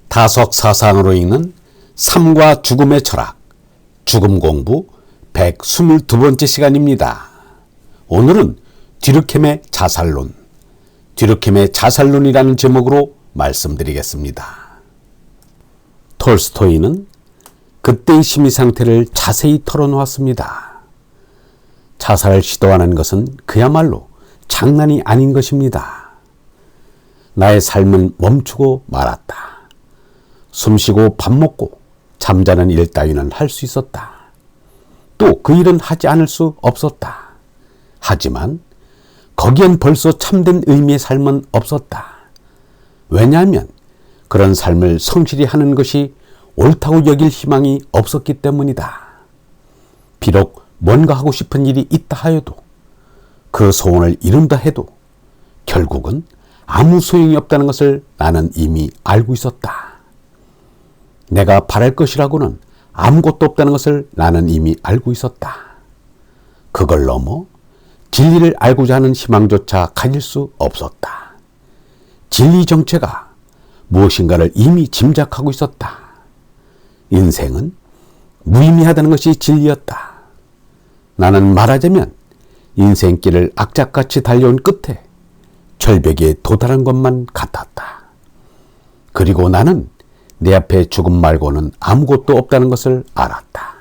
다석사상으로 읽는 삶과 죽음의 철학, 죽음 공부 122번째 시간입니다. 오늘은 듀르켐의 자살론, 듀르켐의 자살론이라는 제목으로 말씀드리겠습니다. 톨스토이는 그때의 심리 상태를 자세히 털어놓았습니다. 자살을 시도하는 것은 그야말로 장난이 아닌 것입니다. 나의 삶은 멈추고 말았다. 숨쉬고 밥 먹고 잠자는 일 따위는 할 수 있었다. 또 그 일은 하지 않을 수 없었다. 하지만 거기엔 벌써 참된 의미의 삶은 없었다. 왜냐하면 그런 삶을 성실히 하는 것이 옳다고 여길 희망이 없었기 때문이다. 비록 뭔가 하고 싶은 일이 있다 하여도, 그 소원을 이룬다 해도 결국은 아무 소용이 없다는 것을 나는 이미 알고 있었다. 내가 바랄 것이라고는 아무것도 없다는 것을 나는 이미 알고 있었다. 그걸 넘어 진리를 알고자 하는 희망조차 가질 수 없었다. 진리 정체가 무엇인가를 이미 짐작하고 있었다. 인생은 무의미하다는 것이 진리였다. 나는 말하자면 인생길을 악착같이 달려온 끝에 절벽에 도달한 것만 같았다. 그리고 나는 내 앞에 죽음 말고는 아무것도 없다는 것을 알았다.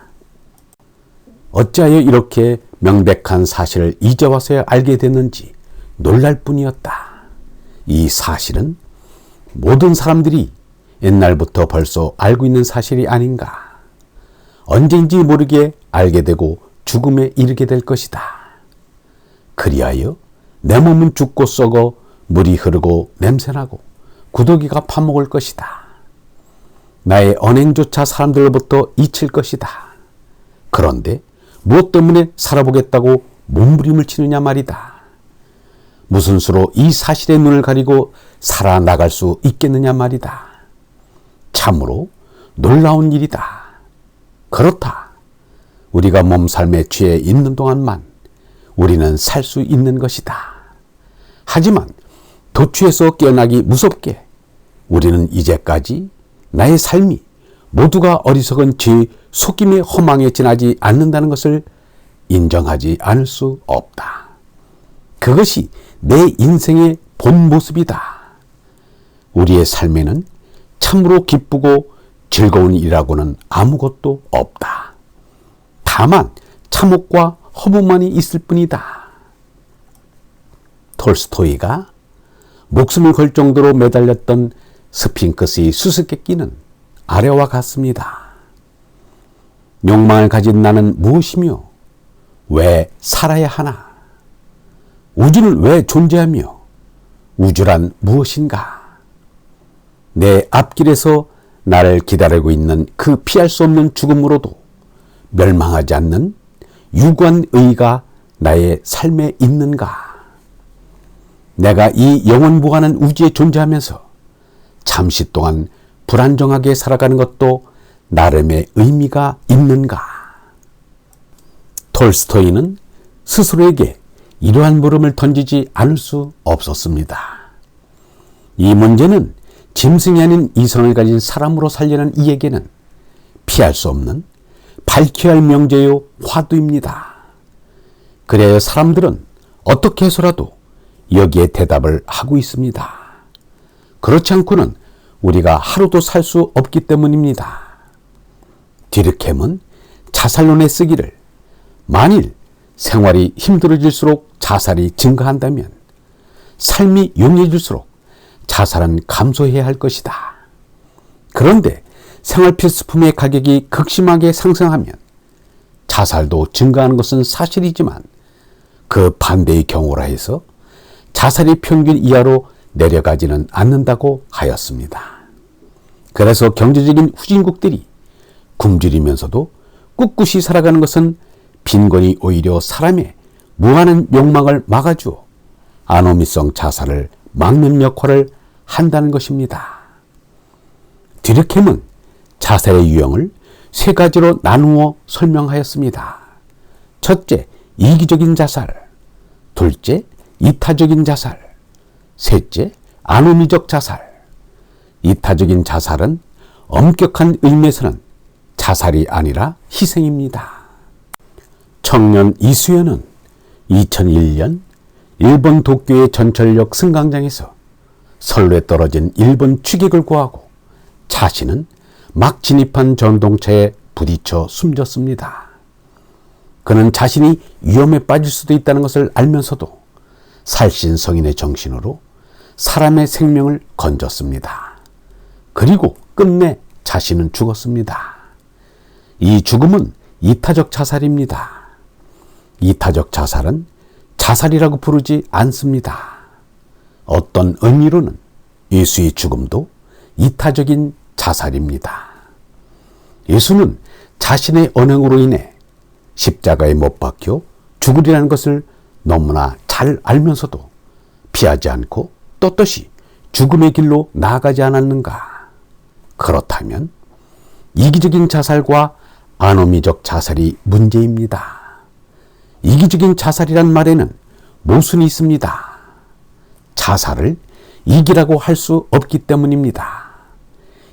어찌하여 이렇게 명백한 사실을 이제 와서야 알게 됐는지 놀랄 뿐이었다. 이 사실은 모든 사람들이 옛날부터 벌써 알고 있는 사실이 아닌가. 언젠지 모르게 알게 되고 죽음에 이르게 될 것이다. 그리하여 내 몸은 죽고 썩어 물이 흐르고 냄새나고 구더기가 파먹을 것이다. 나의 언행조차 사람들로부터 잊힐 것이다. 그런데 무엇 때문에 살아보겠다고 몸부림을 치느냐 말이다. 무슨 수로 이 사실에 눈을 가리고 살아나갈 수 있겠느냐 말이다. 참으로 놀라운 일이다. 그렇다. 우리가 몸살에 취해 있는 동안만 우리는 살 수 있는 것이다. 하지만 도취에서 깨어나기 무섭게 우리는 이제까지 나의 삶이 모두가 어리석은 죄 속임의 허망에 지나지 않는다는 것을 인정하지 않을 수 없다. 그것이 내 인생의 본 모습이다. 우리의 삶에는 참으로 기쁘고 즐거운 일이라고는 아무것도 없다. 다만 참혹과 허무만이 있을 뿐이다. 톨스토이가 목숨을 걸 정도로 매달렸던 스핑크스의 수수께끼는 아래와 같습니다. 욕망을 가진 나는 무엇이며 왜 살아야 하나? 우주는 왜 존재하며 우주란 무엇인가? 내 앞길에서 나를 기다리고 있는 그 피할 수 없는 죽음으로도 멸망하지 않는 유구한 의의가 나의 삶에 있는가? 내가 이 영원무한한 우주에 존재하면서 잠시 동안 불안정하게 살아가는 것도 나름의 의미가 있는가? 톨스토이는 스스로에게 이러한 물음을 던지지 않을 수 없었습니다. 이 문제는 짐승이 아닌 이성을 가진 사람으로 살려는 이에게는 피할 수 없는 밝혀야 할 명제요 화두입니다. 그래야 사람들은 어떻게 해서라도 여기에 대답을 하고 있습니다. 그렇지 않고는 우리가 하루도 살 수 없기 때문입니다. 듀르켐은 자살론에 쓰기를, 만일 생활이 힘들어질수록 자살이 증가한다면 삶이 용이해질수록 자살은 감소해야 할 것이다. 그런데 생활 필수품의 가격이 극심하게 상승하면 자살도 증가하는 것은 사실이지만 그 반대의 경우라 해서 자살이 평균 이하로 내려가지는 않는다고 하였습니다. 그래서 경제적인 후진국들이 굶주리면서도 꿋꿋이 살아가는 것은 빈곤이 오히려 사람의 무한한 욕망을 막아주어 아노미성 자살을 막는 역할을 한다는 것입니다. 듀르켐은 자살의 유형을 세 가지로 나누어 설명하였습니다. 첫째, 이기적인 자살. 둘째, 이타적인 자살. 셋째, 아노미적 자살. 이타적인 자살은 엄격한 의미에서는 자살이 아니라 희생입니다. 청년 이수연은 2001년 일본 도쿄의 전철역 승강장에서 선로에 떨어진 일본 취객을 구하고 자신은 막 진입한 전동차에 부딪혀 숨졌습니다. 그는 자신이 위험에 빠질 수도 있다는 것을 알면서도 살신성인의 정신으로 사람의 생명을 건졌습니다. 그리고 끝내 자신은 죽었습니다. 이 죽음은 이타적 자살입니다. 이타적 자살은 자살이라고 부르지 않습니다. 어떤 의미로는 예수의 죽음도 이타적인 자살입니다. 예수는 자신의 언행으로 인해 십자가에 못 박혀 죽으리라는 것을 너무나 잘 알면서도 피하지 않고 떳떳이 죽음의 길로 나아가지 않았는가? 그렇다면 이기적인 자살과 아노미적 자살이 문제입니다. 이기적인 자살이란 말에는 모순이 있습니다. 자살을 이기라고 할 수 없기 때문입니다.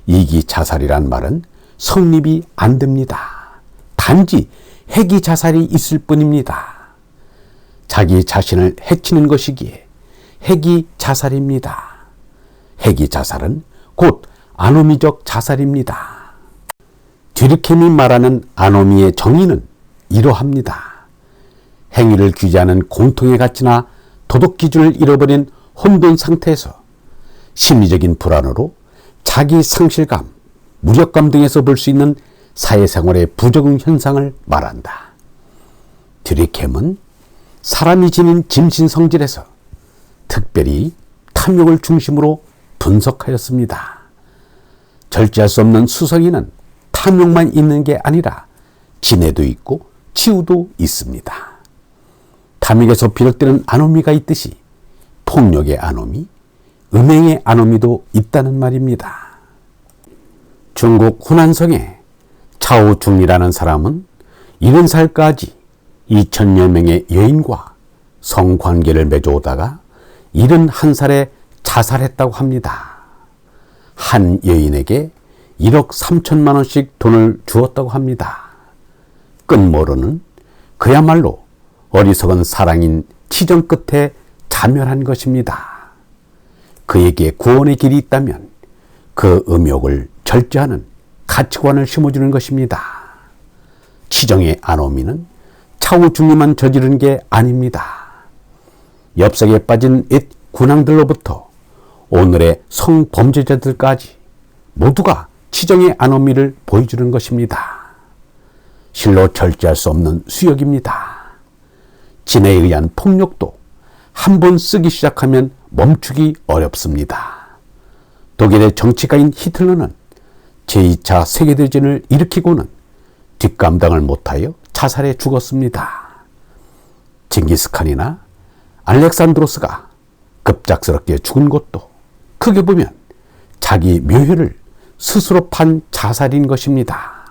이기 자살이란 말은 성립이 안 됩니다. 단지 해기 자살이 있을 뿐입니다. 자기 자신을 해치는 것이기에 해기 자살입니다. 해기 자살은 곧 아노미적 자살입니다. 듀르켐이 말하는 아노미의 정의는 이러합니다. 행위를 규제하는 공통의 가치나 도덕 기준을 잃어버린 혼돈 상태에서 심리적인 불안으로 자기 상실감, 무력감 등에서 볼 수 있는 사회생활의 부적응 현상을 말한다. 듀르켐은 사람이 지닌 짐신 성질에서 특별히 탐욕을 중심으로 분석하였습니다. 절제할 수 없는 수성이는 탐욕만 있는 게 아니라 진해도 있고 치우도 있습니다. 탐욕에서 비롯되는 아노미가 있듯이 폭력의 아노미, 음행의 아노미도 있다는 말입니다. 중국 후난성의 차오중이라는 사람은 70살까지 2000여 명의 여인과 성관계를 맺어오다가 71살에 자살했다고 합니다. 한 여인에게 1억 3천만 원씩 돈을 주었다고 합니다. 끝모로는 그야말로 어리석은 사랑인 치정 끝에 자멸한 것입니다. 그에게 구원의 길이 있다면 그 음욕을 절제하는 가치관을 심어주는 것입니다. 치정의 아노미는 차후중리만 저지른 게 아닙니다. 엽석에 빠진 옛 군왕들로부터 오늘의 성범죄자들까지 모두가 치정의 아노미를 보여주는 것입니다. 실로 절제할 수 없는 수욕입니다. 진에 의한 폭력도 한 번 쓰기 시작하면 멈추기 어렵습니다. 독일의 정치가인 히틀러는 제2차 세계대전을 일으키고는 뒷감당을 못하여 자살해 죽었습니다. 징기스칸이나 알렉산드로스가 급작스럽게 죽은 것도 크게 보면 자기 묘혈을 스스로 판 자살인 것입니다.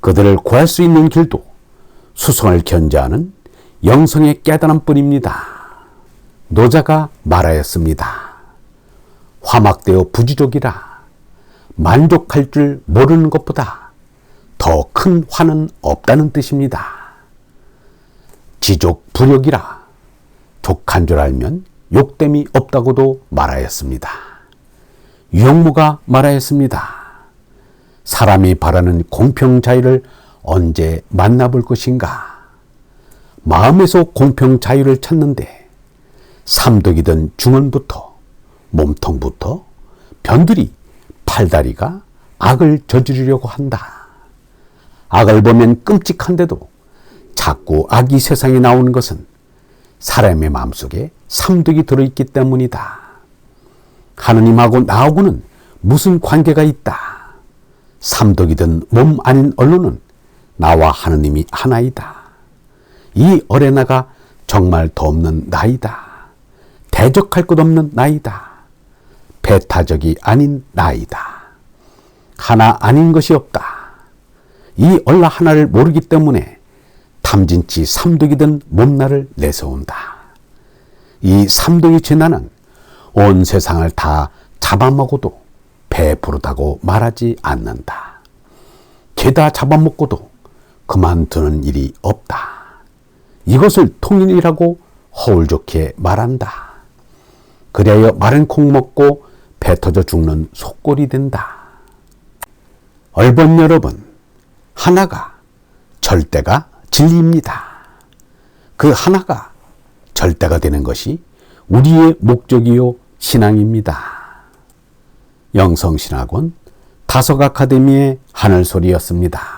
그들을 구할 수 있는 길도 수성을 견제하는 영성의 깨달음뿐입니다. 노자가 말하였습니다. 화막되어 부지족이라 만족할 줄 모르는 것보다 더 큰 화는 없다는 뜻입니다. 지족 불욕이라 족한 줄 알면 욕됨이 없다고도 말하였습니다. 유영무가 말하였습니다. 사람이 바라는 공평 자유를 언제 만나볼 것인가? 마음에서 공평 자유를 찾는데 삼독이든 중언부터 몸통부터 변두리 팔다리가 악을 저지르려고 한다. 악을 보면 끔찍한데도 자꾸 악이 세상에 나오는 것은 사람의 마음속에 삼독이 들어있기 때문이다. 하느님하고 나하고는 무슨 관계가 있다. 삼독이든 몸 아닌 언론은 나와 하느님이 하나이다. 이 어레나가 정말 더 없는 나이다. 대적할 것 없는 나이다. 배타적이 아닌 나이다. 하나 아닌 것이 없다. 이 얼라 하나를 모르기 때문에 탐진치 삼독이든 몸나를 내세운다. 이 삼독의 진화는 온 세상을 다 잡아먹어도 배부르다고 말하지 않는다. 죄다 잡아먹고도 그만두는 일이 없다. 이것을 통일이라고 허울 좋게 말한다. 그리하여 마른 콩 먹고 배 터져 죽는 속골이 된다. 얼번 여러분, 하나가 절대가 진리입니다. 그 하나가 절대가 되는 것이 우리의 목적이요 신앙입니다. 영성신학원 다석아카데미의 하늘소리였습니다.